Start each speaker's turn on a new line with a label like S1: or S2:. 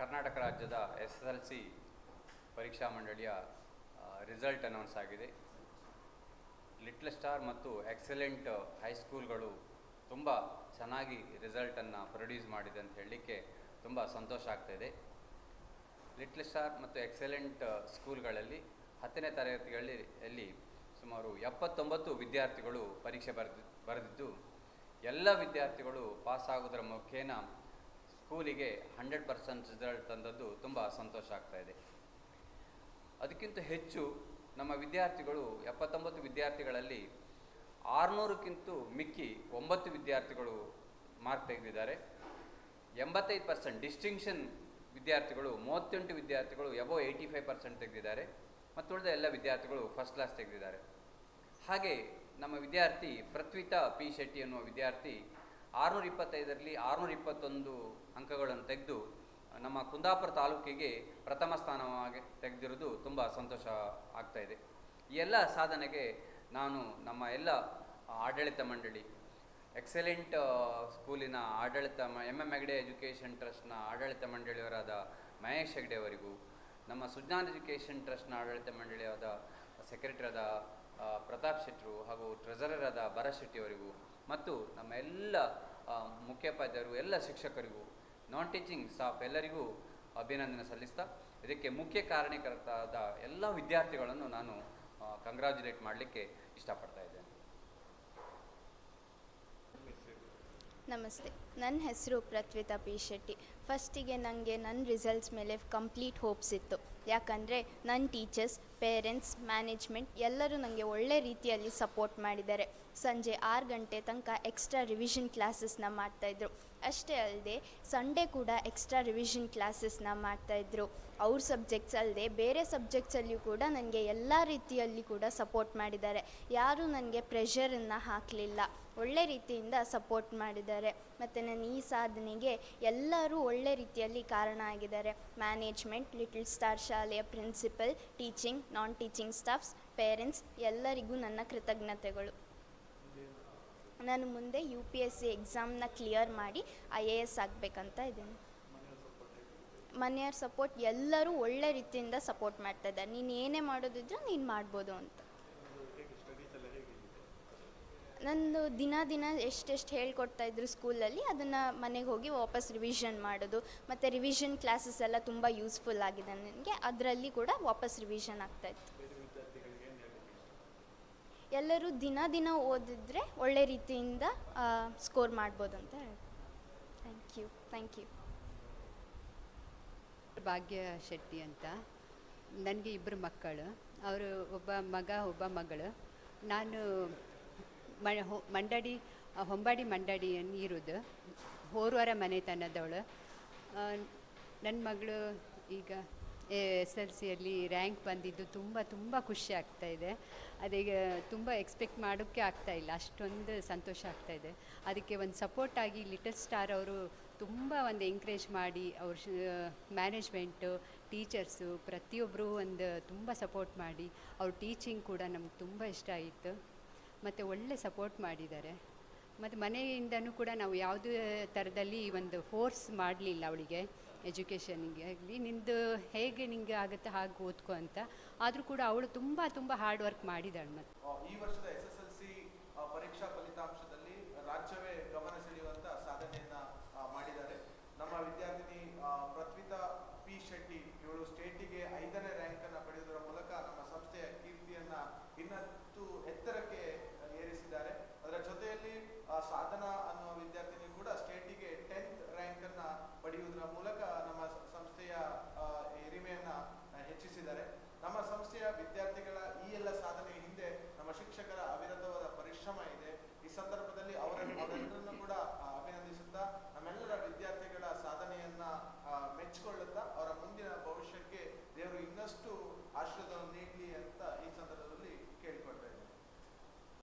S1: ಕರ್ನಾಟಕ ರಾಜ್ಯದ SSLC ಪರೀಕ್ಷಾ ಮಂಡಳಿಯ ರಿಸಲ್ಟ್ ಅನೌನ್ಸ್ ಆಗಿದೆ. ಲಿಟ್ಲ್ ಸ್ಟಾರ್ ಮತ್ತು ಎಕ್ಸಲೆಂಟ್ ಹೈಸ್ಕೂಲ್ಗಳು ತುಂಬ ಚೆನ್ನಾಗಿ ರಿಸಲ್ಟನ್ನು ಪ್ರೊಡ್ಯೂಸ್ ಮಾಡಿದೆ ಅಂತ ಹೇಳಲಿಕ್ಕೆ ತುಂಬ ಸಂತೋಷ ಆಗ್ತಾಯಿದೆ. ಲಿಟ್ಲ್ ಸ್ಟಾರ್ ಮತ್ತು ಎಕ್ಸಲೆಂಟ್ ಸ್ಕೂಲ್ಗಳಲ್ಲಿ 10ನೇ ತರಗತಿಗಳಲ್ಲಿ ಸುಮಾರು 79 ವಿದ್ಯಾರ್ಥಿಗಳು ಪರೀಕ್ಷೆ ಬರೆದಿದ್ದು ಎಲ್ಲ ವಿದ್ಯಾರ್ಥಿಗಳು ಪಾಸ್ ಆಗೋದರ ಮುಖೇನ ಸ್ಕೂಲಿಗೆ 100% ರಿಸಲ್ಟ್ ತಂದದ್ದು ತುಂಬ ಸಂತೋಷ ಆಗ್ತಾಯಿದೆ. ಅದಕ್ಕಿಂತ ಹೆಚ್ಚು ನಮ್ಮ ವಿದ್ಯಾರ್ಥಿಗಳು 79 ವಿದ್ಯಾರ್ಥಿಗಳಲ್ಲಿ 600ಕ್ಕಿಂತ ಮಿಕ್ಕಿ 9 ವಿದ್ಯಾರ್ಥಿಗಳು ಮಾರ್ಕ್ ತೆಗೆದಿದ್ದಾರೆ. 85% ಡಿಸ್ಟಿಂಕ್ಷನ್ ವಿದ್ಯಾರ್ಥಿಗಳು 38 ವಿದ್ಯಾರ್ಥಿಗಳು ಎಬೋ 85% ತೆಗೆದಿದ್ದಾರೆ ಮತ್ತು ಉಳಿದ ಎಲ್ಲ ವಿದ್ಯಾರ್ಥಿಗಳು ಫಸ್ಟ್ ಕ್ಲಾಸ್ ತೆಗೆದಿದ್ದಾರೆ. ಹಾಗೆ ನಮ್ಮ ವಿದ್ಯಾರ್ಥಿ ಪೃಥ್ವಿತಾ ಪಿ ಶೆಟ್ಟಿ ಅನ್ನುವ ವಿದ್ಯಾರ್ಥಿ 625ರಲ್ಲಿ 621 ಅಂಕಗಳನ್ನು ತೆಗೆದು ನಮ್ಮ ಕುಂದಾಪುರ ತಾಲೂಕಿಗೆ ಪ್ರಥಮ ಸ್ಥಾನವಾಗಿ ತೆಗೆದಿರೋದು ತುಂಬ ಸಂತೋಷ ಆಗ್ತಾಯಿದೆ. ಈ ಎಲ್ಲ ಸಾಧನೆಗೆ ನಾನು ನಮ್ಮ ಎಲ್ಲ ಆಡಳಿತ ಮಂಡಳಿ, ಎಕ್ಸಲೆಂಟ್ ಸ್ಕೂಲಿನ ಆಡಳಿತ MM ಹೆಗ್ಡೆ ಎಜುಕೇಷನ್ ಟ್ರಸ್ಟ್ನ ಆಡಳಿತ ಮಂಡಳಿಯವರಾದ ಮಹೇಶ್ ಹೆಗ್ಡೆ ಅವರಿಗೂ, ನಮ್ಮ ಸುಜ್ಞಾನ್ ಎಜುಕೇಷನ್ ಟ್ರಸ್ಟ್ನ ಆಡಳಿತ ಮಂಡಳಿಯಾದ ಸೆಕ್ರೆಟರಿಯಾದ ಪ್ರತಾಪ್ ಶೆಟ್ಟರು ಹಾಗೂ ಟ್ರೆಸರರ್ ಆದ ಭರತ್ ಶೆಟ್ಟಿ ಅವರಿಗೂ ಮತ್ತು ನಮ್ಮ ಎಲ್ಲ ಮುಖ್ಯೋಪಾಧ್ಯಾಯರು, ಎಲ್ಲ ಶಿಕ್ಷಕರಿಗೂ, ನಾನ್ ಟೀಚಿಂಗ್ ಸ್ಟಾಫ್ ಎಲ್ಲರಿಗೂ ಅಭಿನಂದನೆ ಸಲ್ಲಿಸ್ತಾ ಇದಕ್ಕೆ ಮುಖ್ಯ ಕಾರಣಕರ್ತರಾದ ಎಲ್ಲ ವಿದ್ಯಾರ್ಥಿಗಳನ್ನು ನಾನು ಕಂಗ್ರ್ಯಾಚುಲೇಟ್ ಮಾಡಲಿಕ್ಕೆ ಇಷ್ಟಪಡ್ತಾ ಇದ್ದೇನೆ.
S2: ನಮಸ್ತೆ, ನನ್ನ ಹೆಸರು ಪೃಥ್ವಿತಾ ಪಿ ಶೆಟ್ಟಿ. ಫಸ್ಟಿಗೆ ನನಗೆ ನನ್ನ ರಿಸಲ್ಟ್ಸ್ ಮೇಲೆ ಕಂಪ್ಲೀಟ್ ಹೋಪ್ಸ್ ಇತ್ತು. ಯಾಕಂದರೆ ನನ್ನ ಟೀಚರ್ಸ್, ಪೇರೆಂಟ್ಸ್, ಮ್ಯಾನೇಜ್ಮೆಂಟ್ ಎಲ್ಲರೂ ನನಗೆ ಒಳ್ಳೆ ರೀತಿಯಲ್ಲಿ ಸಪೋರ್ಟ್ ಮಾಡಿದ್ದಾರೆ. ಸಂಜೆ 6 ಗಂಟೆ ತನಕ ಎಕ್ಸ್ಟ್ರಾ ರಿವಿಷನ್ ಕ್ಲಾಸಸ್ನ ಮಾಡ್ತಾಯಿದ್ರು. ಅಷ್ಟೇ ಅಲ್ಲದೆ ಸಂಡೇ ಕೂಡ ಎಕ್ಸ್ಟ್ರಾ ರಿವಿಷನ್ ಕ್ಲಾಸಸ್ನ ಮಾಡ್ತಾಯಿದ್ರು. ಅವ್ರ ಸಬ್ಜೆಕ್ಟ್ಸ್ ಅಲ್ಲದೆ ಬೇರೆ ಸಬ್ಜೆಕ್ಟ್ಸಲ್ಲಿಯೂ ಕೂಡ ನನಗೆ ಎಲ್ಲ ರೀತಿಯಲ್ಲಿ ಕೂಡ ಸಪೋರ್ಟ್ ಮಾಡಿದ್ದಾರೆ. ಯಾರೂ ನನಗೆ ಪ್ರೆಷರನ್ನು ಹಾಕಲಿಲ್ಲ, ಒಳ್ಳೆ ರೀತಿಯಿಂದ ಸಪೋರ್ಟ್ ಮಾಡಿದ್ದಾರೆ. ಮತ್ತು ನನ್ನ ಈ ಸಾಧನೆಗೆ ಎಲ್ಲರೂ ಒಳ್ಳೆ ರೀತಿಯಲ್ಲಿ ಕಾರಣ ಆಗಿದ್ದಾರೆ. ಮ್ಯಾನೇಜ್ಮೆಂಟ್, ಲಿಟ್ಲ್ ಸ್ಟಾರ್ ಶಾಲೆಯ principal, teaching, non teaching staffs, parents ಎಲ್ಲರಿಗೂ ನನ್ನ ಕೃತಜ್ಞತೆಗಳು. ನಾನು ಮುಂದೆ UPSC ಎಕ್ಸಾಮ್ನ ಕ್ಲಿಯರ್ ಮಾಡಿ IAS ಆಗಬೇಕಂತ ಇದ್ದೀನಿ. ಮನೆಯವ್ರ ಸಪೋರ್ಟ್ ಎಲ್ಲರೂ ಒಳ್ಳೆ ರೀತಿಯಿಂದ ಸಪೋರ್ಟ್ ಮಾಡ್ತಾಯಿದ್ದಾರೆ. ನೀನು ಏನೇ ಮಾಡೋದಿದ್ರೂ ನೀನು ಮಾಡ್ಬೋದು ಅಂತ. ನಂದು ದಿನ ಎಷ್ಟೆಷ್ಟು ಹೇಳ್ಕೊಡ್ತಾಯಿದ್ರು ಸ್ಕೂಲಲ್ಲಿ ಅದನ್ನು ಮನೆಗೆ ಹೋಗಿ ವಾಪಸ್ ರಿವಿಷನ್ ಮಾಡೋದು. ಮತ್ತು ರಿವಿಷನ್ ಕ್ಲಾಸಸ್ ಎಲ್ಲ ತುಂಬ ಯೂಸ್ಫುಲ್ ಆಗಿದೆ ನನಗೆ. ಅದರಲ್ಲಿ ಕೂಡ ವಾಪಸ್ ರಿವಿಷನ್ ಆಗ್ತಾಯಿತ್ತು. ಎಲ್ಲರೂ ದಿನ ಓದಿದ್ರೆ ಒಳ್ಳೆ ರೀತಿಯಿಂದ ಸ್ಕೋರ್ ಮಾಡ್ಬೋದು ಅಂತ ಹೇಳಿ. Thank you.
S3: ಭಾಗ್ಯ ಶೆಟ್ಟಿ ಅಂತ. ನನಗೆ 2 ಮಕ್ಕಳು. ಅವರು ಒಬ್ಬ ಮಗ, ಒಬ್ಬ ಮಗಳು. ನಾನು ಹೊಂಬಾಡಿ ಮಂಡಡಿಯನ್ನು ಇರೋದು, ಹೋರ್ವರ ಮನೆತನದವಳು. ನನ್ನ ಮಗಳು ಈಗ SSLCಯಲ್ಲಿ ರ್ಯಾಂಕ್ ಬಂದಿದ್ದು ತುಂಬ ಖುಷಿ ಆಗ್ತಾಯಿದೆ. ಅದೀಗ ತುಂಬ ಎಕ್ಸ್ಪೆಕ್ಟ್ ಮಾಡೋಕ್ಕೆ ಆಗ್ತಾಯಿಲ್ಲ, ಅಷ್ಟೊಂದು ಸಂತೋಷ ಆಗ್ತಾಯಿದೆ. ಅದಕ್ಕೆ ಒಂದು ಸಪೋರ್ಟಾಗಿ ಲಿಟಲ್ ಸ್ಟಾರ್ ಅವರು ತುಂಬ ಒಂದು ಎಂಕರೇಜ್ ಮಾಡಿ, ಅವ್ರ ಮ್ಯಾನೇಜ್ಮೆಂಟು, ಟೀಚರ್ಸು ಪ್ರತಿಯೊಬ್ಬರು ತುಂಬ ಸಪೋರ್ಟ್ ಮಾಡಿ, ಅವ್ರ ಟೀಚಿಂಗ್ ಕೂಡ ನಮ್ಗೆ ತುಂಬ ಇಷ್ಟ ಆಯಿತು. ಮತ್ತು ಒಳ್ಳೆ ಸಪೋರ್ಟ್ ಮಾಡಿದ್ದಾರೆ. ಮತ್ತು ಮನೆಯಿಂದನೂ ಕೂಡ ನಾವು ಯಾವುದೇ ಥರದಲ್ಲಿ ಒಂದು ಫೋರ್ಸ್ ಮಾಡಲಿಲ್ಲ ಅವಳಿಗೆ ಎಜುಕೇಷನಿಗೆ ಆಗಲಿ. ನಿಂದು ಹೇಗೆ ನಿಂಗೆ ಆಗುತ್ತೆ ಹಾಗೆ ಓದ್ಕೊ ಅಂತ. ಆದರೂ ಕೂಡ ಅವಳು ತುಂಬ ಹಾರ್ಡ್ ವರ್ಕ್ ಮಾಡಿದ್ದಾಳೆ. ಮತ್ತು
S4: ಈ ವರ್ಷದ